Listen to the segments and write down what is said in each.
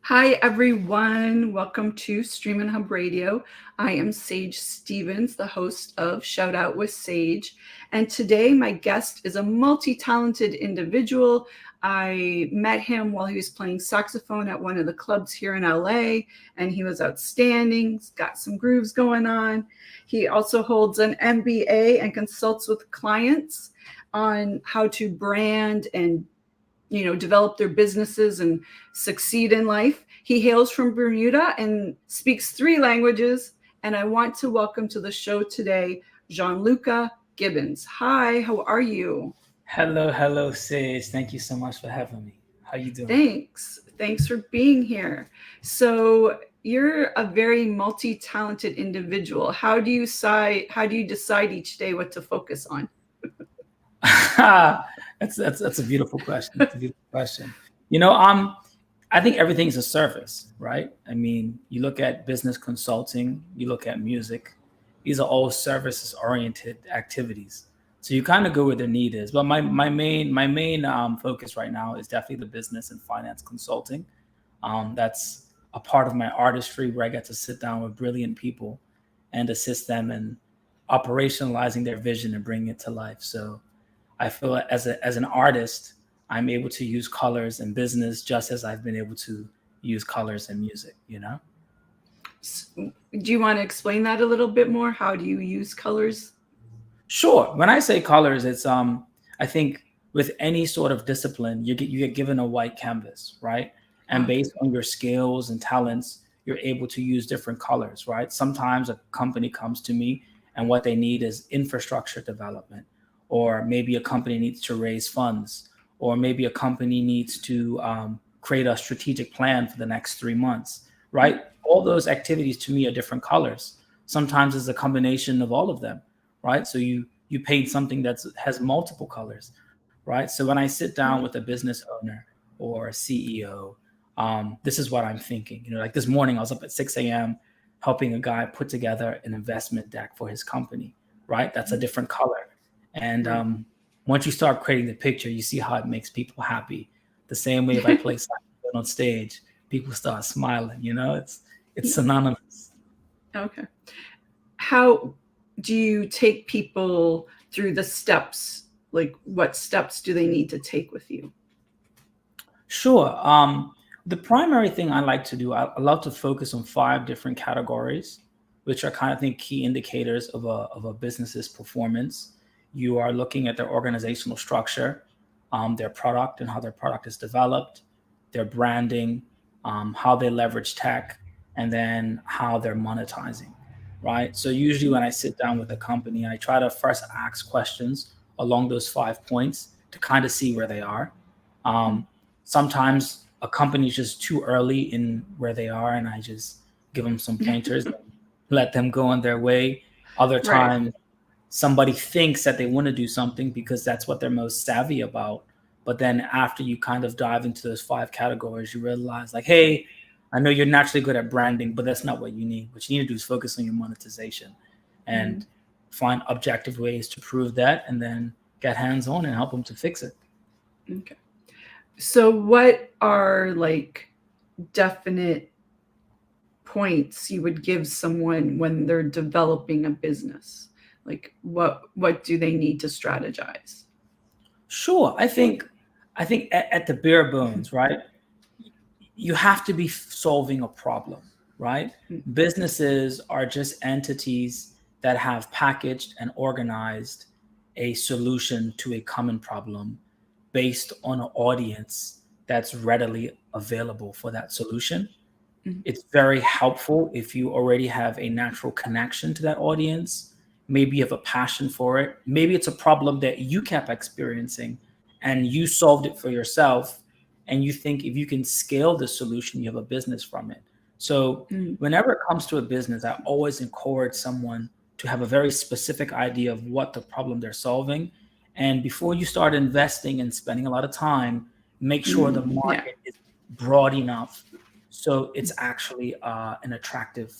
Hi, everyone. Welcome to Stream and Hub Radio. I am Sage Stevens, the host of Shout Out with Sage. And today, my guest is a multi talented individual. I met him while he was playing saxophone at one of the clubs here in LA, and he was outstanding. He's got some grooves going on. He also holds an MBA and consults with clients on how to brand and develop their businesses and succeed in life. He hails from Bermuda and speaks 3 languages. And I want to welcome to the show today, Gianluca Gibbons. Hi, how are you? Hello, Sage. Thank you so much for having me. How you doing? Thanks for being here. So you're a very multi-talented individual. How do you decide each day what to focus on? That's a beautiful question. That's a beautiful question. You know, I think everything's a service, right? I mean, you look at business consulting, you look at music. These are all services oriented activities. So you kind of go where the need is. But my main focus right now is definitely the business and finance consulting. That's a part of my artistry where I get to sit down with brilliant people and assist them in operationalizing their vision and bringing it to life. So I feel like as an artist, I'm able to use colors in business just as I've been able to use colors in music, you know? Do you want to explain that a little bit more? How do you use colors? Sure. When I say colors, it's I think with any sort of discipline, you get given a white canvas, right? And Okay. based on your skills and talents, you're able to use different colors, right? Sometimes a company comes to me and what they need is infrastructure development, or maybe a company needs to raise funds, or maybe a company needs to create a strategic plan for the next 3 months, right? All those activities to me are different colors. Sometimes it's a combination of all of them, right? So you paint something that has multiple colors, right? So when I sit down with a business owner or a CEO, this is what I'm thinking. Like this morning, I was up at 6 a.m. helping a guy put together an investment deck for his company, right? That's a different color. And Right. once you start creating the picture, you see how it makes people happy. The same way if I play saxophone on stage, people start smiling. It's synonymous. Okay. How do you take people through the steps? Like, what steps do they need to take with you? Sure. The primary thing I like to do, I love to focus on 5 different categories, which are kind of, I think, key indicators of a business's performance. You are looking at their organizational structure, their product and how their product is developed, their branding, how they leverage tech, and then how they're monetizing, right? So usually when I sit down with a company, I try to first ask questions along those 5 points to kind of see where they are. Um, Sometimes a company's just too early in where they are, and I just give them some pointers and let them go on their way. Other Right. times, somebody thinks that they want to do something because that's what they're most savvy about. But then after you kind of dive into those 5 categories, you realize, like, hey, I know you're naturally good at branding, but that's not what you need. What you need to do is focus on your monetization Mhm. and find objective ways to prove that, and then get hands on and help them to fix it. Okay. So, what are like definite points you would give someone when they're developing a business? Like, what do they need to strategize? Sure. I think at the bare bones, right? You have to be solving a problem, right? Businesses are just entities that have packaged and organized a solution to a common problem based on an audience that's readily available for that solution. Mhm. It's very helpful if you already have a natural connection to that audience. Maybe you have a passion for it. Maybe it's a problem that you kept experiencing and you solved it for yourself. And you think if you can scale the solution, you have a business from it. So, Mm. whenever it comes to a business, I always encourage someone to have a very specific idea of what the problem they're solving. And before you start investing and spending a lot of time, make sure the Yeah. market is broad enough so it's actually an attractive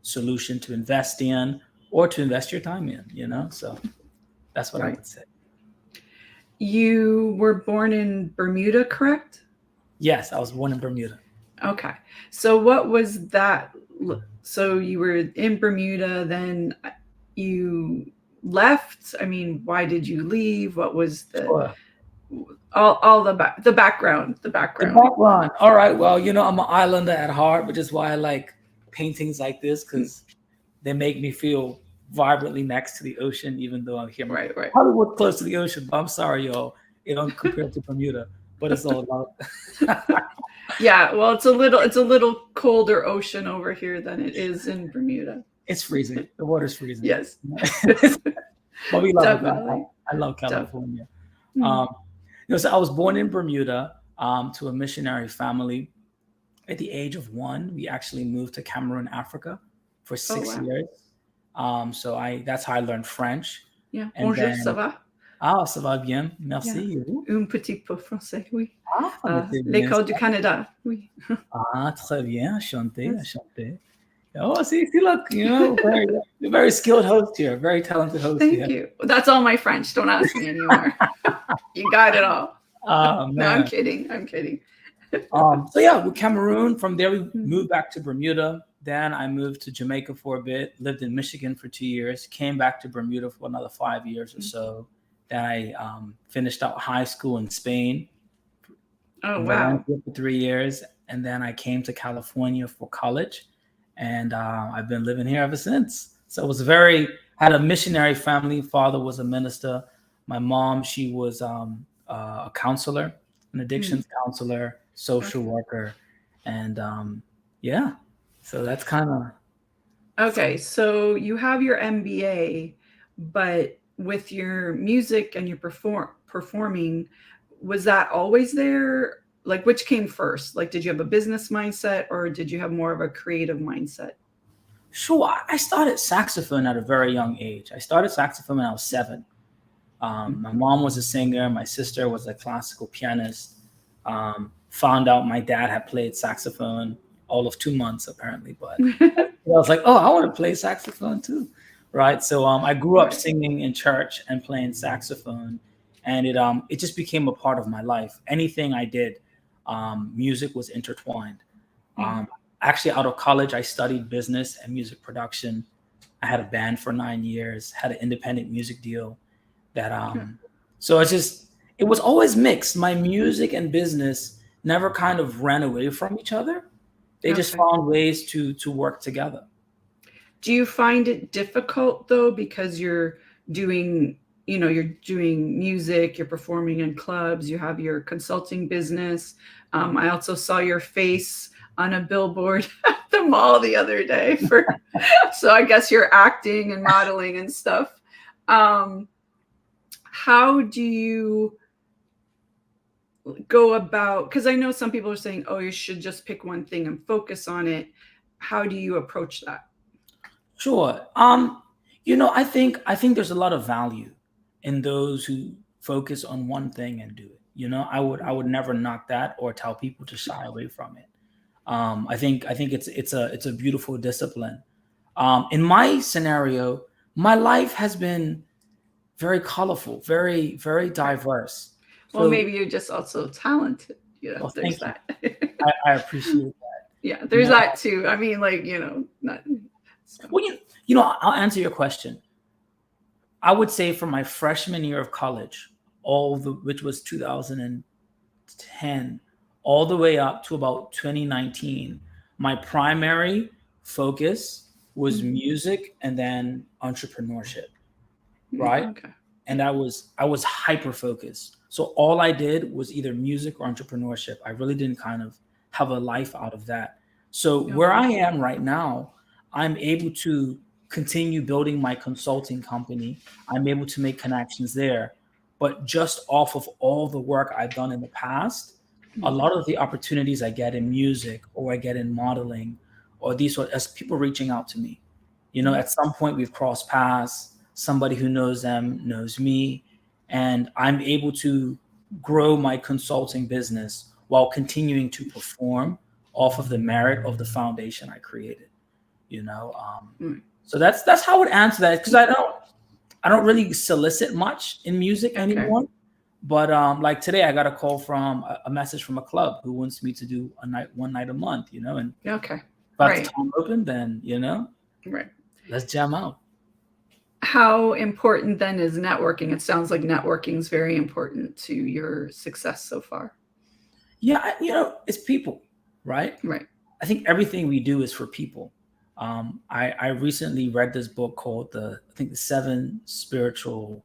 solution to invest in or to invest your time in, So that's what I Right. would say. You were born in Bermuda, correct? Yes, I was born in Bermuda. Okay. So what was that? So you were in Bermuda, then you left. I mean, why did you leave? What was the Sure. all the background, the The background? background. All right. Well, I'm an islander at heart, which is why I like paintings like this because they make me feel vibrantly next to the ocean, even though I'm here. Right, right. Hollywood close to the ocean, but I'm sorry, y'all. Compared to Bermuda, but it's all about. Yeah, well, it's a little colder ocean over here than it is in Bermuda. It's freezing. The water's freezing. Yes, But we love it. definitely, I love definitely. California. Mm. Um, so I was born in Bermuda to a missionary family. At the age of 1, we actually moved to Cameroon, Africa, for Oh 6 years. wow. That's how I learned French. Yeah. And Bonjour, ça then, va? ça va bien, Yeah. merci. Et vous? Un petit peu français, oui. Mais c'est bien L'école du ça. Canada, oui. Très bien, enchanté, Yes. enchanté. Oh, see, look, very skilled host here, very talented host Thank here. you. That's all my French. Don't ask me anymore. You got it all. Oh No, I'm man. kidding. I'm kidding. So yeah, with Cameroon, from there we Mm. moved back to Bermuda. Then I moved to Jamaica for a bit, lived in Michigan for 2 years, came back to Bermuda for another 5 years or so. Then I finished out high school in Spain Oh in wow. Valencia for 3 years, and then I came to California for college, and I've been living here ever since. So it was had a missionary family. Father was a minister. My mom, she was a counselor, an addictions counselor, social Okay. worker, and yeah. So that's kind of Okay, so you have your MBA, but with your music and your performing, was that always there? Like, which came first? Like, did you have a business mindset or did you have more of a creative mindset? sure. I started saxophone at a very young age. I started saxophone when I was 7. My mom was a singer. My sister was a classical pianist. Found out my dad had played saxophone all of 2 months, apparently. But I was like, oh, I want to play saxophone too, right? So I grew up Right. singing in church and playing saxophone, and it just became a part of my life. Anything I did, music was intertwined. Um, Actually, out of college, I studied business and music production. I had a band for 9 years, had an independent music deal that so it was always mixed. My music and business never kind of ran away from each other. They just Okay. found ways to work together. Do you find it difficult though because you're doing music, you're performing in clubs, you have your consulting business. I also saw your face on a billboard at the mall the other day so I guess you're acting and modeling and stuff. How do you go about, because I know some people are saying, oh, you should just pick one thing and focus on it. How do you approach that? Sure. I think there's a lot of value in those who focus on one thing and do it. I would never knock that or tell people to shy away from it. I think it's a beautiful discipline. In my scenario, my life has been very colorful, very very diverse. Well, So, maybe you're just also talented. well, There's thank you. that. I appreciate that. Yeah, You there's know, that too. I mean, like, not so. well, I'll answer your question. I would say from my freshman year of college, which was 2010, all the way up to about 2019, my primary focus was Mhm. music and then entrepreneurship, right? Okay. And I was hyper focused. So all I did was either music or entrepreneurship. I really didn't kind of have a life out of that. So where Okay. I am right now, I'm able to continue building my consulting company. I'm able to make connections there. But just off of all the work I've done in the past, a Mhm. lot of the opportunities I get in music or I get in modeling or these sort as people reaching out to me. At some point we've crossed paths. Somebody who knows them knows me, and I'm able to grow my consulting business while continuing to perform off of the merit of the foundation I created. You know, Mm. so that's how I would answer that because I don't really solicit much in music Okay. anymore. But like today, I got a call from a message from a club who wants me to do one night a month, and Okay. if that's the Right. time open, then Right. let's jam out. How important then is networking? It sounds like networking is very important to your success so far. Yeah, it's people, right? Right. I think everything we do is for people. I recently read this book called the 7 Spiritual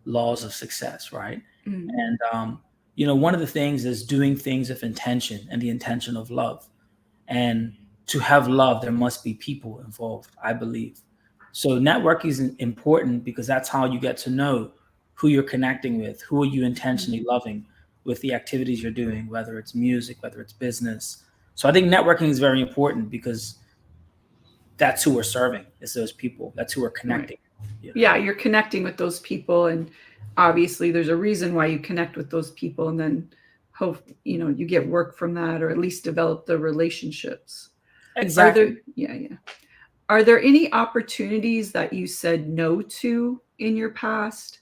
Laws of Success, right? Mm. And one of the things is doing things with intention and the intention of love. And to have love, there must be people involved, I believe. So networking is important because that's how you get to know who you're connecting with, who are you intentionally loving with the activities you're doing, whether it's music, whether it's business. So I think networking is very important because that's who we're serving, is those people. That's who we're connecting. Right. Yeah, you're connecting with those people, and obviously there's a reason why you connect with those people, and then hope you get work from that, or at least develop the relationships. Exactly. Are there any opportunities that you said no to in your past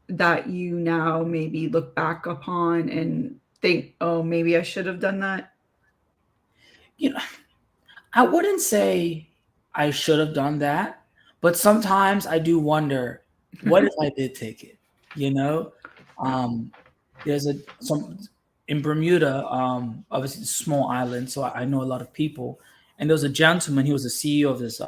that you now maybe look back upon and think, oh, maybe I should have done that? I wouldn't say I should have done that, but sometimes I do wonder, what if I did take it? You know, there's some in Bermuda, obviously it's a small island, so I know a lot of people. And there was a gentleman, he was the CEO of this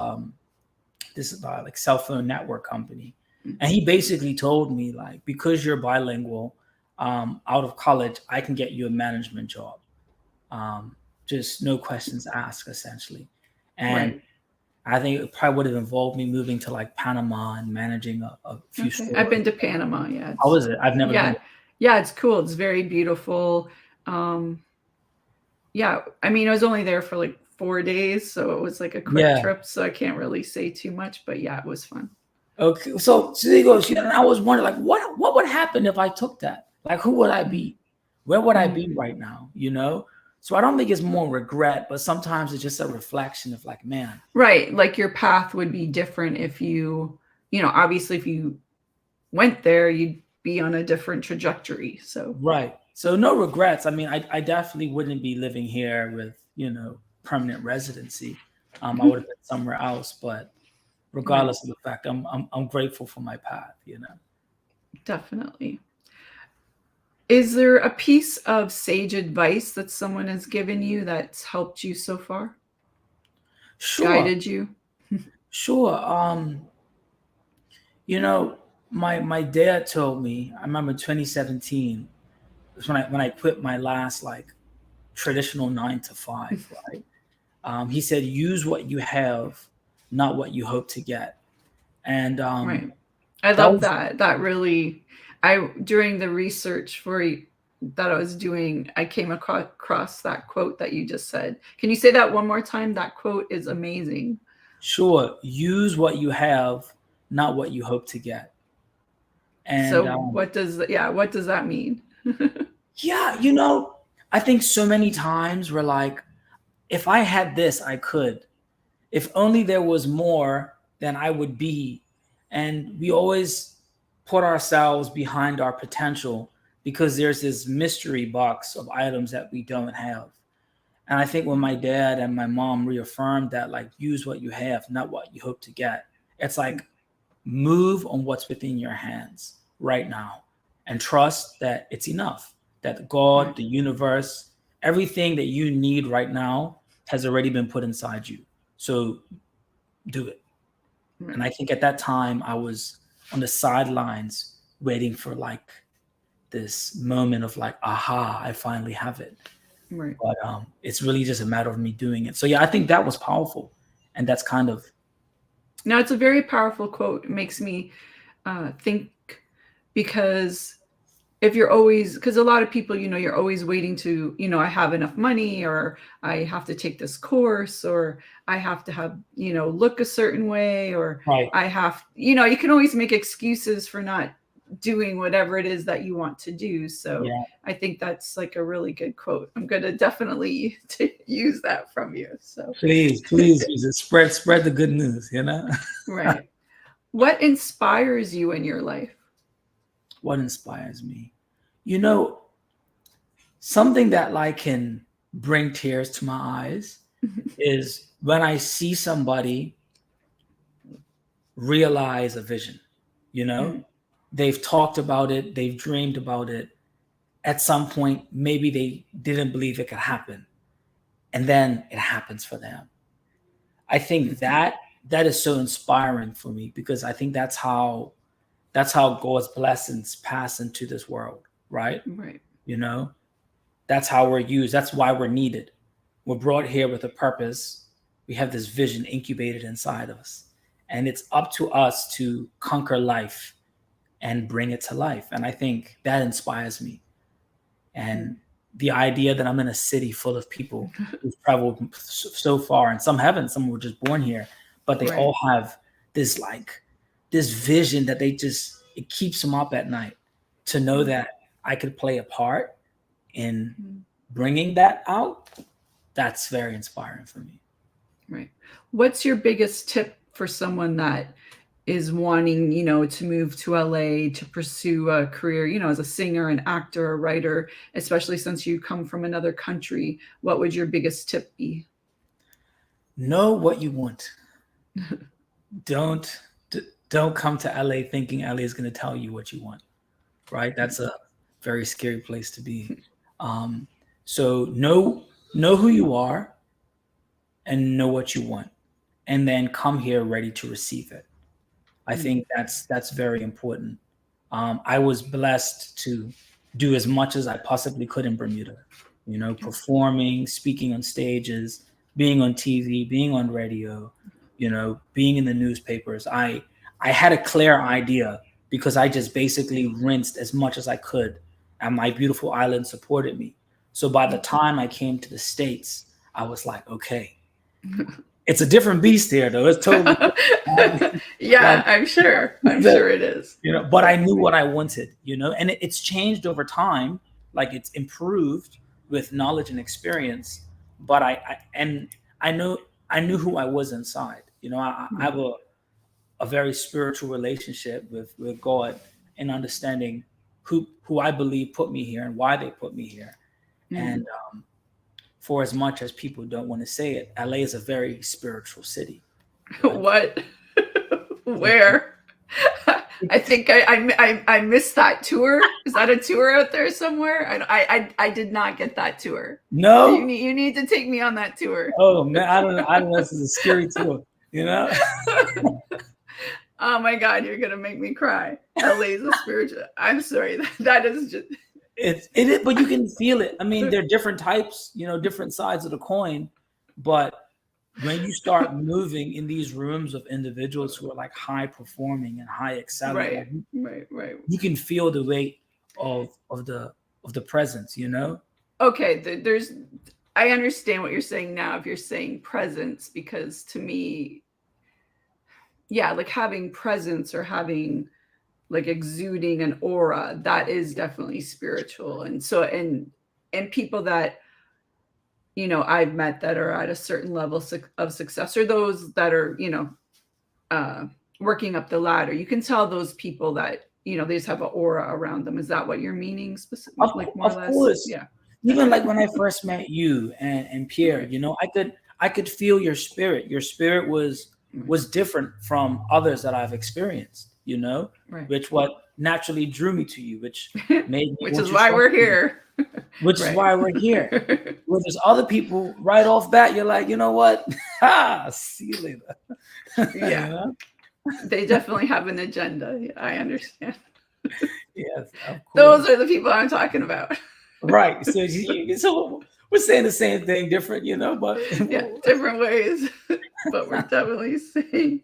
like cell phone network company, and he basically told me, like, because you're bilingual, out of college, I can get you a management job. Just no questions asked, essentially. And Right. I think it probably would have involved me moving to like Panama and managing a few Okay. I've stores. been to Panama. Yeah. How was it? I've never Yeah. been. Yeah. It's cool. It's very beautiful. Um, yeah. I mean, I was only there for like 4 days, so it was like a quick Yeah. trip. So I can't really say too much, but yeah, it was fun. Okay. So there he goes. And I was wondering, like, what would happen if I took that? Like, who would I be? Where would I be right now? So I don't think it's more regret, but sometimes it's just a reflection of like, man. Right. Like your path would be different if obviously if you went there, you'd be on a different trajectory. So, Right. So no regrets. I mean, I definitely wouldn't be living here with, permanent residency. I would have been somewhere else, but regardless of the fact, I'm grateful for my path, Definitely. Is there a piece of sage advice that someone has given you that's helped you so far? Sure. Guided you? Sure. My dad told me, I remember 2017 was when I quit my last like traditional 9 to 5, right? He said, use what you have, not what you hope to get. And Right. I that love was that. That really, during the research that I was doing, I came across that quote that you just said. Can you say that one more time? That quote is amazing. sure. Use what you have, not what you hope to get. And So what does that mean? yeah, I think so many times we're like, if I had this, I could. If only there was more, then I would be. And we always put ourselves behind our potential because there's this mystery box of items that we don't have. And I think when my dad and my mom reaffirmed that, like, use what you have, not what you hope to get, it's like, move on what's within your hands right now and trust that it's enough, that God, the universe, everything that you need right now has already been put inside you. So do it. Right. And I think at that time I was on the sidelines waiting for like this moment of like, aha, I finally have it. Right. But it's really just a matter of me doing it. So yeah, I think that was powerful. And that's kind of. Now, it's a very powerful quote. It makes me think, because if you're always, because a lot of people, you're always waiting to, I have enough money, or I have to take this course, or I have to have, look a certain way, or Right. I have, you can always make excuses for not doing whatever it is that you want to do. So Yeah. I think that's like a really good quote. I'm going to definitely use that from you. So Please use it. Spread the good news, Right. What inspires you in your life? What inspires me? You know, something that like can bring tears to my eyes is when I see somebody realize a vision. You know, Mm, they've talked about it, they've dreamed about it. At some point, maybe they didn't believe it could happen, and then it happens for them. I think mhm. that is so inspiring for me because I think that's how God's blessings pass into this world, right? Right. You know, that's how we're used. That's why we're needed. We're brought here with a purpose. We have this vision incubated inside of us. And it's up to us to conquer life and bring it to life. And I think that inspires me. And Mm. the idea that I'm in a city full of people who've traveled so far, and some haven't, some were just born here, but they Right. all have this like this vision that they just it keeps them up at night to know Mm, that I could play a part in mm. bringing that out. That's very inspiring for me. Right. What's your biggest tip for someone that is wanting, to move to LA to pursue a career, as a singer, an actor, a writer, especially since you come from another country? What would your biggest tip be? Know what you want. Don't don't come to LA thinking LA is going to tell you what you want. Right? That's a very scary place to be. Um, so know who you are and know what you want, and then come here ready to receive it. I Mm, think that's very important. I was blessed to do as much as I possibly could in Bermuda. You know, yeah. performing, speaking on stages, being on TV, being on radio. You know, being in the newspapers. I had a clear idea because I just basically rinsed as much as I could, and my beautiful island supported me. So by the time I came to the States, I was like, okay, it's a different beast here, though. It's totally like Yeah, I'm sure. I'm the, sure it is. but I knew what I wanted, and it's changed over time. Like it's improved with knowledge and experience. But I know I knew who I was inside. I Mm, have a very spiritual relationship with God and understanding who I believe put me here and why they put me here. mm. And for as much as people don't want to say it, LA is a very spiritual city, right? What? Where? I think I missed that tour. Is that a tour out there somewhere? I did not get that tour. You No. need to take me on that tour. Oh man, I don't know. I don't know. This is a scary tour. You know, Oh my God, you're gonna make me cry. LA is a spiritual. I'm sorry. That is just. it is, but you can feel it. I mean, there are different types. Different sides of the coin. But when you start moving in these rooms of individuals who are like high performing and high excelling, Right, like right. you can feel the weight of the presence. Okay, there's. I understand what you're saying now. If you're saying presence, because to me, yeah, like having presence or having like exuding an aura, that is definitely spiritual. And so, and people that I've met that are at a certain level of success, or those that are uh working up the ladder, you can tell those people that they just have an aura around them. Is that what you're meaning, specific, like more or Of less? course. Yeah. Even Okay. like when I first met you and Pierre, Right. I could feel your spirit. Your spirit was Right. was different from others that I've experienced, Right. which what naturally drew me to you, which made me Which want is to why talk we're to you, here. which is Right. why we're here. Where there's other people right off bat, you're like, you know what? See you later. you Yeah, know? they definitely have an agenda. Yeah, I understand. Yes, of Those course. are the people I'm talking about. Right. So we're saying the same thing, different, but Yeah, different ways, but we're definitely saying.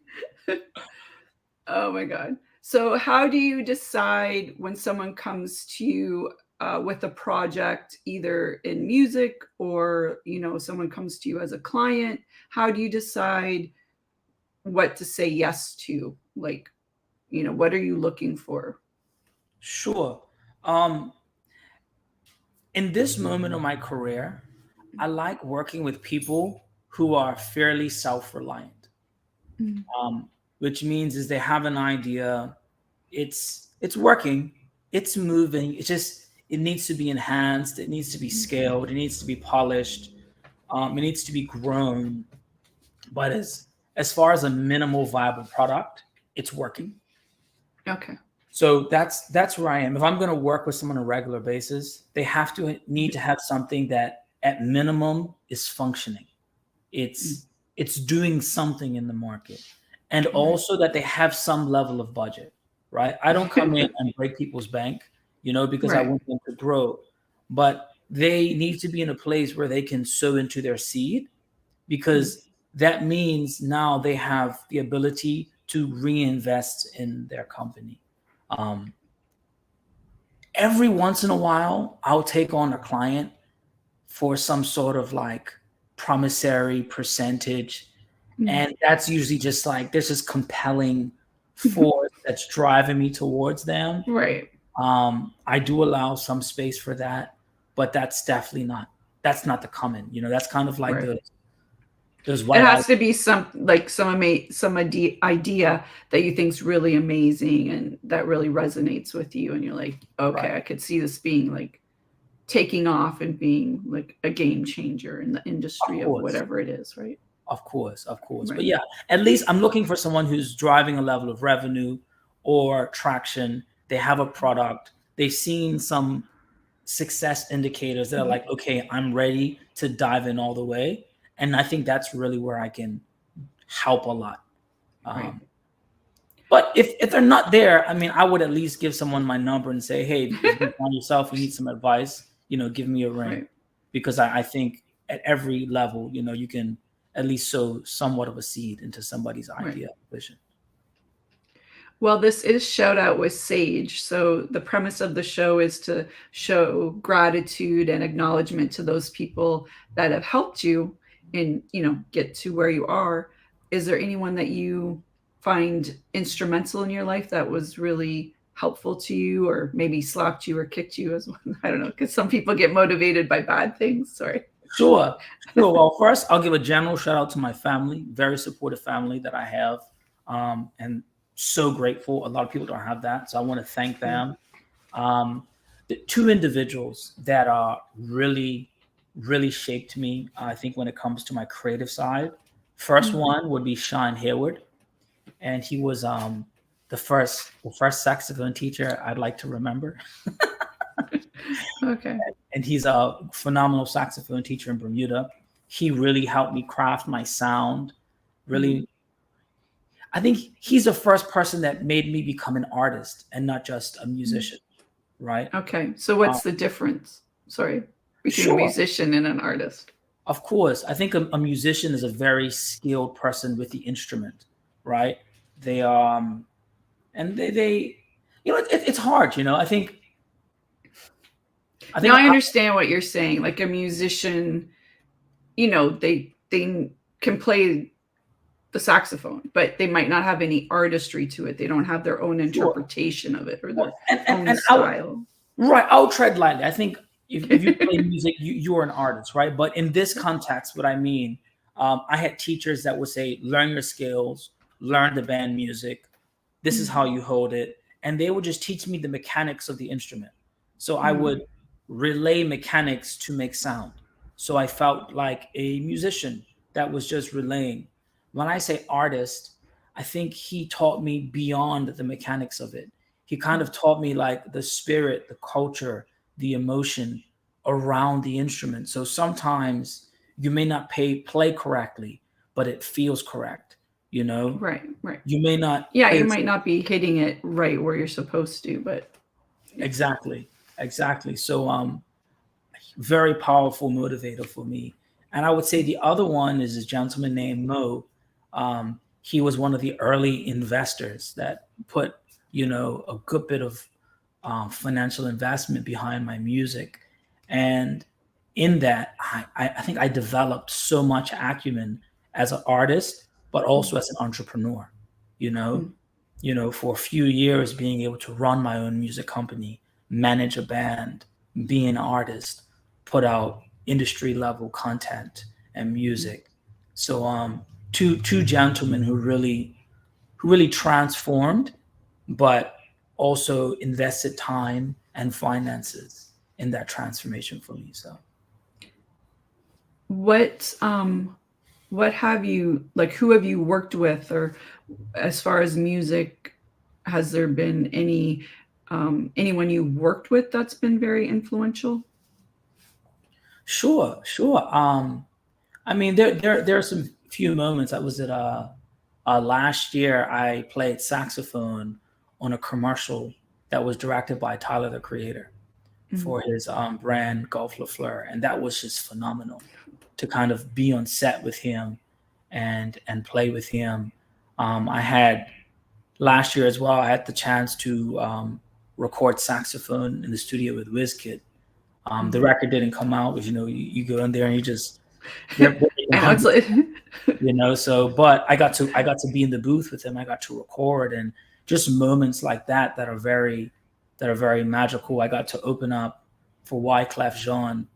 Oh my God. So, how do you decide when someone comes to you with a project, either in music or someone comes to you as a client? How do you decide what to say yes to? Like, what are you looking for? sure. In this moment of my career, I like working with people who are fairly self-reliant, Mm, which means is they have an idea, it's working, it's moving, it needs to be enhanced, it needs to be scaled, it needs to be polished, it needs to be grown. But as far as a minimal viable product, it's working. Okay. So that's where I am. If I'm going to work with someone on a regular basis, they have to need to have something that at minimum is functioning. It's doing something in the market, and also that they have some level of budget, right? I don't come in and break people's bank, because I Right. want them to grow, but they need to be in a place where they can sow into their seed, because that means now they have the ability to reinvest in their company. Um, every once in a while, I'll take on a client for some sort of like promissory percentage. And that's usually just like there's this compelling force that's driving me towards them. Right. I do allow some space for that, but that's not the common. That's kind of like Right. those It white has to be some idea that you think's really amazing and that really resonates with you, and you're like, okay, right. I could see this being like taking off and being like a game changer in the industry Of of course. whatever it is, right? Of course. Right. But yeah, at least I'm looking for someone who's driving a level of revenue or traction. They have a product. They've seen some success indicators that are like, okay, I'm ready to dive in all the way. And I think that's really where I can help a lot. Right. But if they're not there, I mean, I would at least give someone my number and say, hey, if you find yourself, you need some advice, give me a ring. Right. Because I think at every level, you can at least sow somewhat of a seed into somebody's idea, vision. Well, this is Shout Out with Sage. So the premise of the show is to show gratitude and acknowledgement to those people that have helped you and, get to where you are. Is there anyone that you find instrumental in your life that was really helpful to you, or maybe slapped you or kicked you as well? I don't know, because some people get motivated by bad things. Sorry. Sure. Well, first, I'll give a general shout out to my family, very supportive family that I have, and so grateful. A lot of people don't have that, so I want to thank them. The two individuals that really, really shaped me, I think, when it comes to my creative side. First one would be Sean Hayward, and he was the first saxophone teacher I'd like to remember. Okay. And he's a phenomenal saxophone teacher in Bermuda. He really helped me craft my sound. Really, I think he's the first person that made me become an artist and not just a musician, right? Okay. So what's the difference? Sorry, between a musician and an artist? Of course, I think a musician is a very skilled person with the instrument, right? They and they it's hard, I think. Now I understand what you're saying. Like a musician, they can play the saxophone, but they might not have any artistry to it. They don't have their own interpretation of it or their own style. Right. I'll tread lightly. I think if you play music, you're an artist, right? But in this context, what I mean, I had teachers that would say, learn your skills, learn the band music. This is how you hold it. And they would just teach me the mechanics of the instrument. So I would relay mechanics to make sound. So I felt like a musician that was just relaying. When I say artist, I think he taught me beyond the mechanics of it. He kind of taught me like the spirit, the culture, the emotion around the instrument. So sometimes you may not play correctly, but it feels correct, Right. You may not. Yeah, you might not be hitting it right where you're supposed to, but. Exactly. So very powerful motivator for me. And I would say the other one is a gentleman named Mo. He was one of the early investors that put, a good bit of financial investment behind my music. And in that, I think I developed so much acumen as an artist, but also as an entrepreneur, for a few years being able to run my own music company, manage a band, be an artist, put out industry level content and music. So two gentlemen who really transformed, but also invested time and finances in that transformation for me. So what have you, like, who have you worked with, or as far as music, has there been anyone you worked with that's been very influential? sure. I mean, there are some few moments. I was at last year. I played saxophone on a commercial that was directed by Tyler the Creator Mm. for his brand Golf LaFleur, and that was just phenomenal to kind of be on set with him and play with him. I had last year as well. I had the chance to record saxophone in the studio with WizKid. The Mm. record didn't come out, but you go in there and you just they're making I know it's hundreds, like so but I got to be in the booth with him. I got to record, and just moments like that are very magical. I got to open up for Wyclef Jean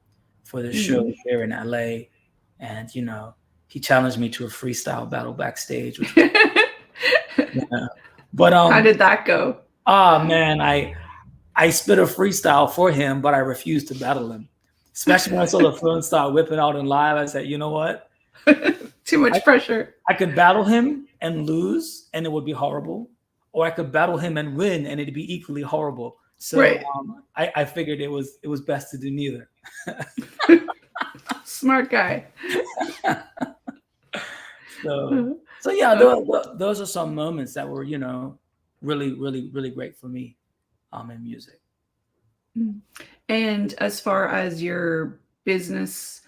for the show Mm. here in LA, and he challenged me to a freestyle battle backstage, which was yeah. But How did that go? man, I spit a freestyle for him, but I refused to battle him. Especially when I saw the phone start whipping out in live, I said, you know what? Too much pressure. I could battle him and lose, and it would be horrible, or I could battle him and win, and it'd be equally horrible. So Right. I figured it was best to do neither. Smart guy. So yeah, those are some moments that were really really really great for me in music. And as far as your business,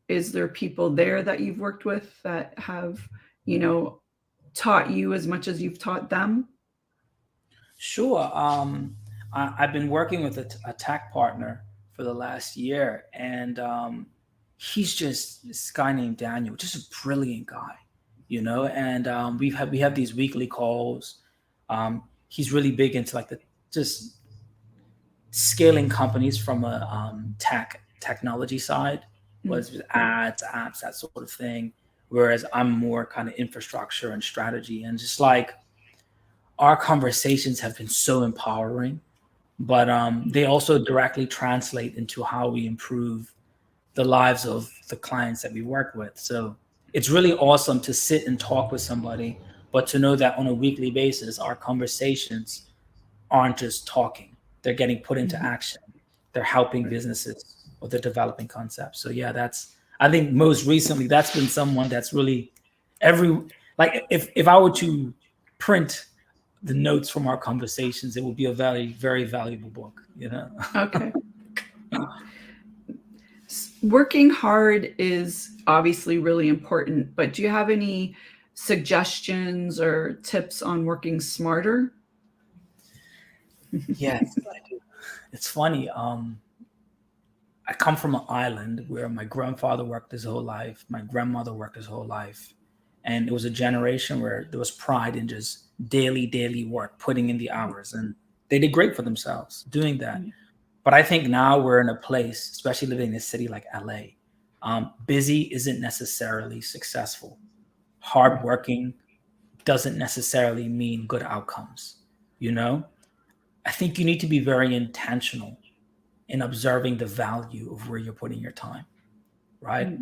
is there people there that you've worked with that have, you know, taught you as much as you've taught them? Sure. I've been working with a tech partner for the last year, and he's just this guy named Daniel, just a brilliant guy, And we have these weekly calls. He's really big into like the just scaling companies from a technology side, whether it's ads, apps, that sort of thing. Whereas I'm more kind of infrastructure and strategy, and just like our conversations have been so empowering, but they also directly translate into how we improve the lives of the clients that we work with. So it's really awesome to sit and talk with somebody, but to know that on a weekly basis, our conversations aren't just talking. They're getting put into action. They're helping businesses, or they're developing concepts. So yeah, I think most recently, that's been someone that's really like if I were to print the notes from our conversations, it would be a very, very valuable book, Okay. Working hard is obviously really important, but do you have any suggestions or tips on working smarter? Yes, I do. It's funny. I come from an island where my grandfather worked his whole life, my grandmother worked his whole life, and it was a generation where there was pride in just daily work, putting in the hours, and they did great for themselves doing that. But I think now we're in a place, especially living in a city like LA, busy isn't necessarily successful. Hardworking doesn't necessarily mean good outcomes. I think you need to be very intentional in observing the value of where you're putting your time, right?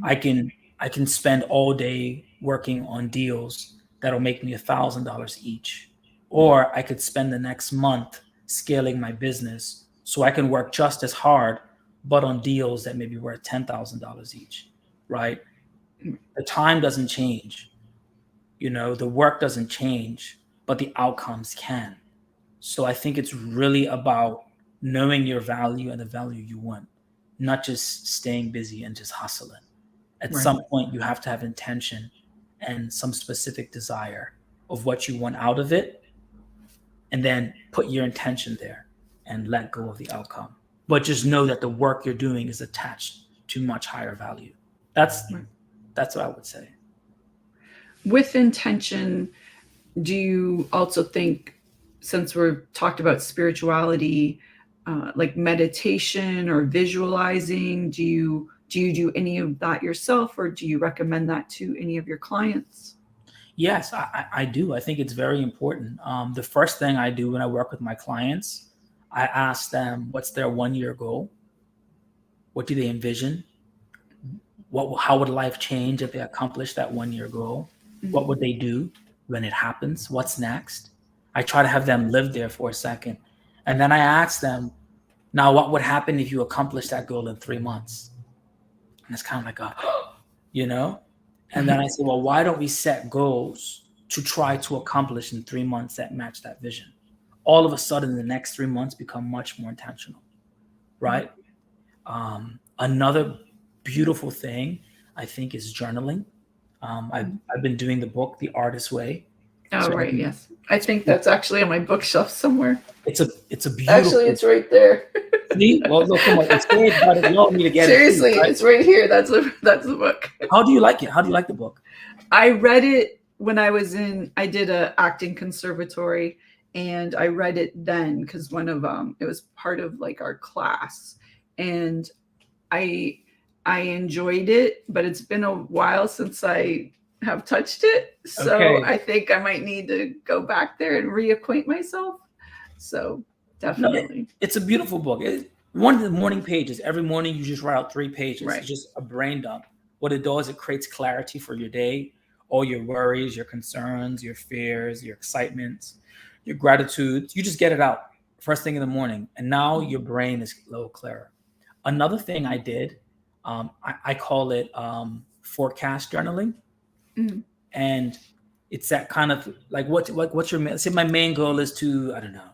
I can spend all day working on deals that'll make me $1,000 each, or I could spend the next month scaling my business so I can work just as hard, but on deals that may be worth $10,000 each, right? The time doesn't change, the work doesn't change, but the outcomes can. So I think it's really about knowing your value and the value you want, not just staying busy and just hustling. At some point, you have to have intention and some specific desire of what you want out of it, and then put your intention there and let go of the outcome. But just know that the work you're doing is attached to much higher value. That's what I would say. With intention, do you also think, since we've talked about spirituality, like meditation or visualizing, do you do any of that yourself, or do you recommend that to any of your clients? Yes, I do. I think it's very important. The first thing I do when I work with my clients, I ask them what's their 1 year goal. What do they envision? How would life change if they accomplish that 1 year goal? What would they do when it happens? What's next? I try to have them live there for a second. And then I ask them, now what would happen if you accomplish that goal in 3 months? And it's kind of like you know? And then I say, well, why don't we set goals to try to accomplish in 3 months that match that vision? All of a sudden, the next 3 months become much more intentional, right? Another beautiful thing, I think, is journaling. I've been doing the book, The Artist's Way. Oh, So right. Yes. I think that's actually on my bookshelf somewhere. it's a beautiful. Actually, it's right there. See? Well, look, come on. It's great, but you don't need to get Seriously, it. Seriously, right? it's right here. That's the book. How do you like it? How do you like the book? I read it when I did a acting conservatory, and I read it then because it was part of like our class, and I enjoyed it, but it's been a while since I have touched it. So Okay. I think I might need to go back there and reacquaint myself. So definitely. It's a beautiful book. One of the morning pages, every morning you just write out 3 pages. Right. It's just a brain dump. What it does, it creates clarity for your day, all your worries, your concerns, your fears, your excitements, your gratitudes. You just get it out first thing in the morning. And now your brain is a little clearer. Another thing I did, I call it forecast journaling. And it's that kind of like, what's your, say my main goal is to, I don't know,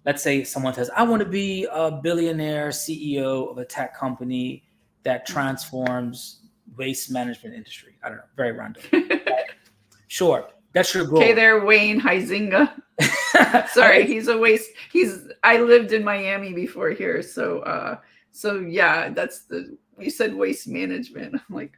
let's say someone says, I want to be a billionaire CEO of a tech company that transforms waste management industry. I don't know, very random. Sure, that's your goal. Okay, there, Wayne Huizinga. Sorry, I lived in Miami before here, so yeah, you said waste management. I'm like,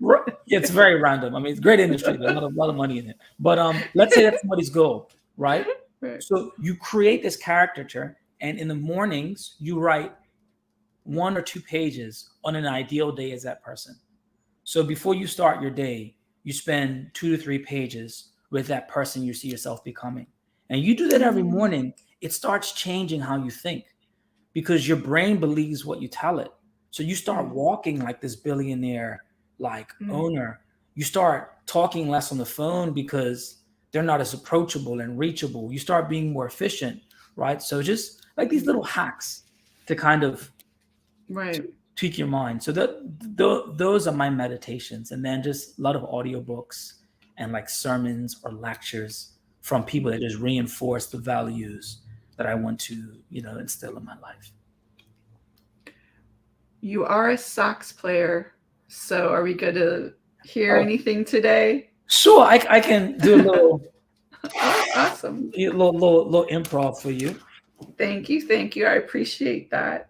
it's very random. I mean, it's a great industry. There's a lot of money in it. But let's say that's somebody's goal, right? Right. So you create this caricature, and in the mornings you write 1 or 2 pages on an ideal day as that person. So before you start your day, you spend 2 to 3 pages with that person you see yourself becoming. And you do that every morning, it starts changing how you think because your brain believes what you tell it. So you start walking like this billionaire, like owner. You start talking less on the phone because they're not as approachable and reachable. You start being more efficient, right? So just like these little hacks to kind of tweak your mind. So those are my meditations. And then just a lot of audiobooks and like sermons or lectures from people that just reinforce the values that I want to, instill in my life. You are a sax player. So are we going to hear anything today? Sure, I can do a little awesome. A little improv for you. Thank you. I appreciate that.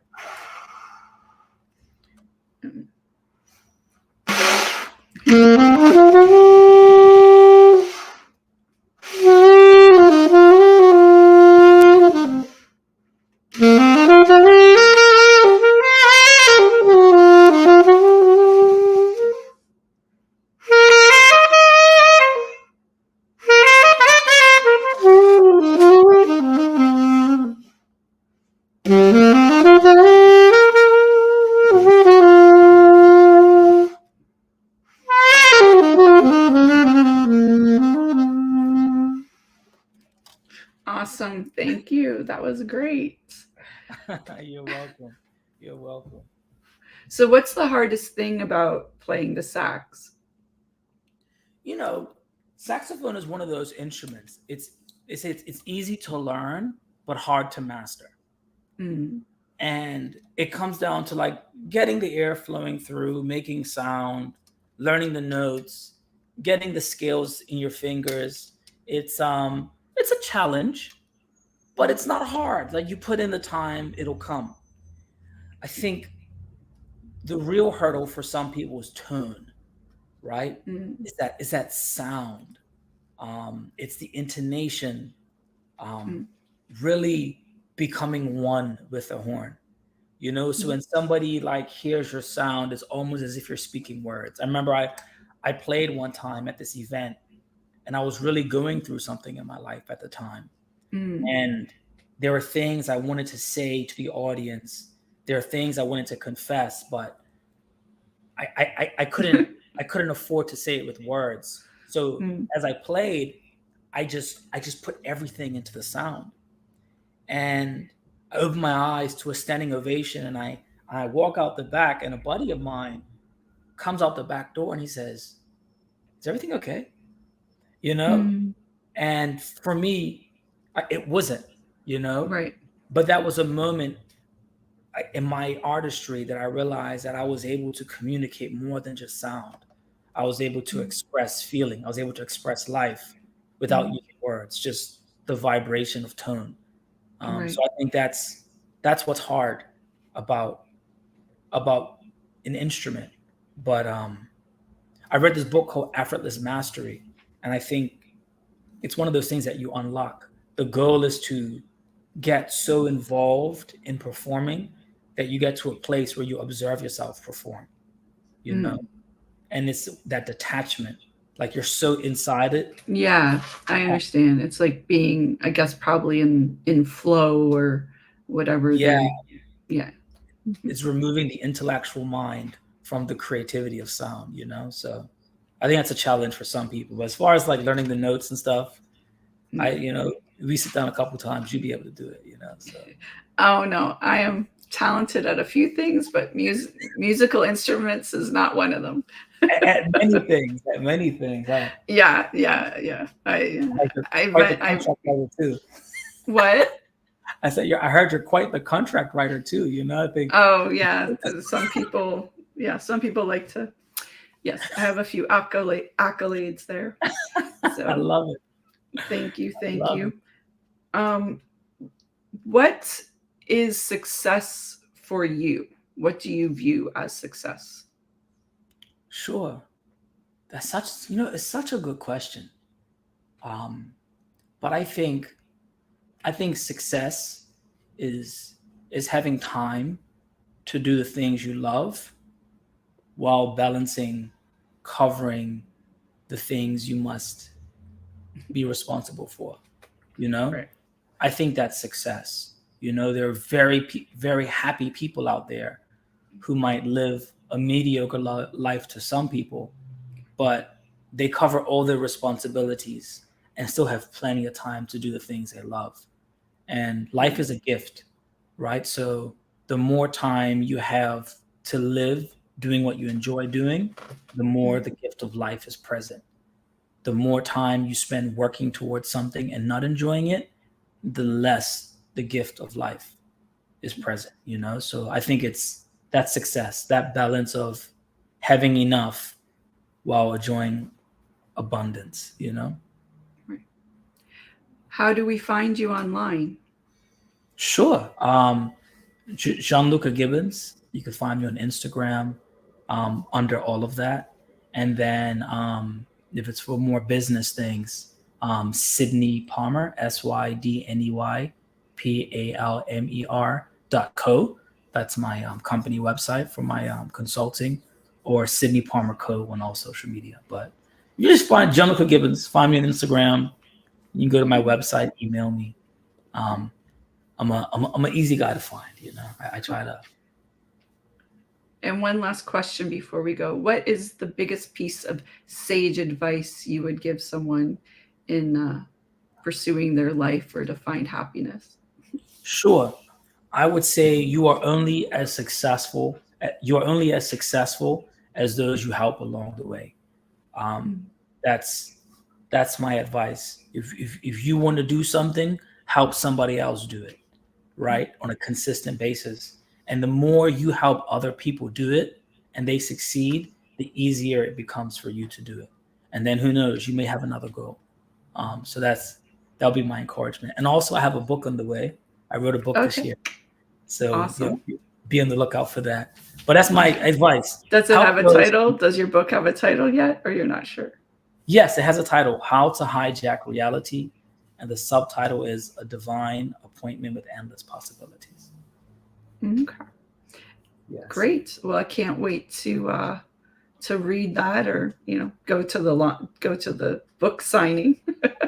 Awesome. Thank you. That was great. You're welcome. You're welcome. So what's the hardest thing about playing the sax? Saxophone is one of those instruments. It's easy to learn, but hard to master. And it comes down to like getting the air flowing through, making sound, learning the notes, getting the scales in your fingers. It's a challenge, but it's not hard. Like you put in the time, it'll come. I think the real hurdle for some people is tone, right? Is that sound. It's the intonation, really becoming one with the horn. So when somebody like hears your sound, it's almost as if you're speaking words. I remember I played one time at this event, and I was really going through something in my life at the time. And there were things I wanted to say to the audience. There are things I wanted to confess, but I couldn't afford to say it with words. So Mm, as I played, I just put everything into the sound. And I opened my eyes to a standing ovation, and I walk out the back, and a buddy of mine comes out the back door and he says, "Is everything okay?" You know? mm, And for me, it wasn't, you know? right. But that was a moment in my artistry that I realized that I was able to communicate more than just sound. I was able to Mm, express feeling. I was able to express life without mm, using words, just the vibration of tone. So right. I think that's what's hard about about an instrument. But I read this book called Effortless Mastery, and I think it's one of those things that you unlock. The goal is to get so involved in performing that you get to a place where you observe yourself perform, you know, Mm. and it's that detachment, like you're so inside it. Yeah, I understand. It's like being, I guess, probably in flow or whatever Yeah, they. Yeah. Mhm. it's removing the intellectual mind from the creativity of sound, so I think that's a challenge for some people. But as far as like learning the notes and stuff, I Yeah. you know we sit down a couple times, you'll be able to do it. So Oh no, I am talented at a few things, but musical instruments is not one of them. at many things. Yeah, yeah, yeah. Like you're I quite the bet I contract writer too. what? I said, I heard you're quite the contract writer too. I think Oh yeah, some people. Yeah, some people like to. Yes, I have a few accolades there. I So love it. thank you, I thank love it. you. Um, what is success for you? What do you view as success? Sure. It's such a good question. Um, but I think success is is having time to do the things you love while balancing covering the things you must be responsible for. You know, Right. I think that's success. There are very happy people out there who might live a mediocre life to some people, but they cover all their responsibilities and still have plenty of time to do the things they love. And life Mm, is a gift, right? So the more time you have to live doing what you enjoy doing, the more mm, the gift of life is present. The more time you spend working towards something and not enjoying it, the less the gift of life is present. So I think it's that success, that balance of having enough while enjoying abundance. right. How do we find you online? Sure. Gianluca Gibbons. You can find me on Instagram under all of that. And then if it's for more business things, Sydney Palmer, SYDNEYPALMER.co. That's my company website for my consulting, or Sydney Palmer Co. on all social media. But you just find Gianluca Gibbons, find me on Instagram. You can go to my website, email me. Um, I'm an easy guy to find. I try to. And one last question before we go. What is the biggest piece of sage advice you would give someone in pursuing their life or to find happiness? Sure, I would say you are only as successful as those you help along the way. Um, Mm, that's that's my advice. If you want to do something, help somebody else do it, mm, right, on a consistent basis. And the more you help other people do it and they succeed, the easier it becomes for you to do it. And then who knows, you may have another goal. So that'll be my encouragement. And also, I have a book on the way. I wrote a book this okay, year, so awesome. be on the lookout for that. But that's my advice. Does it Help have a those. title? Does your book have a title yet, or you're not sure? Yes, it has a title: "How to Hijack Reality," and the subtitle is "A Divine Appointment with Endless Possibilities." Okay, Yes. great. Well, I can't wait to read that, or go to the book signing.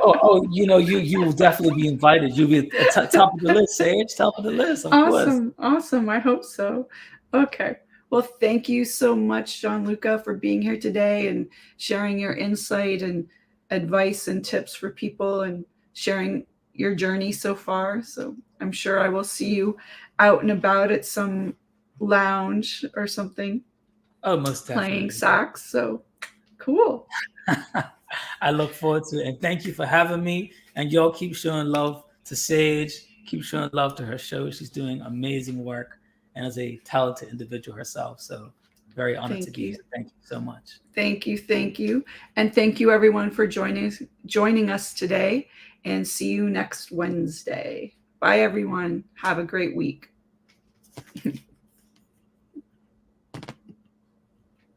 You will definitely be invited. You'll be at top of the list, Sage. Top of the list, of course. Awesome. Awesome. I hope so. Okay. Well, thank you so much, Gianluca, for being here today and sharing your insight and advice and tips for people and sharing your journey so far. So I'm sure I will see you out and about at some lounge or something Oh, most playing definitely. sax. So cool. I look forward to it. And thank you for having me. And y'all keep showing love to Sage. Keep showing love to her show. She's doing amazing work and is a talented individual herself. So very honored to Thank be you. here. Thank you so much. Thank you. Thank you. And thank you everyone for joining us today, and see you next Wednesday. Bye everyone. Have a great week.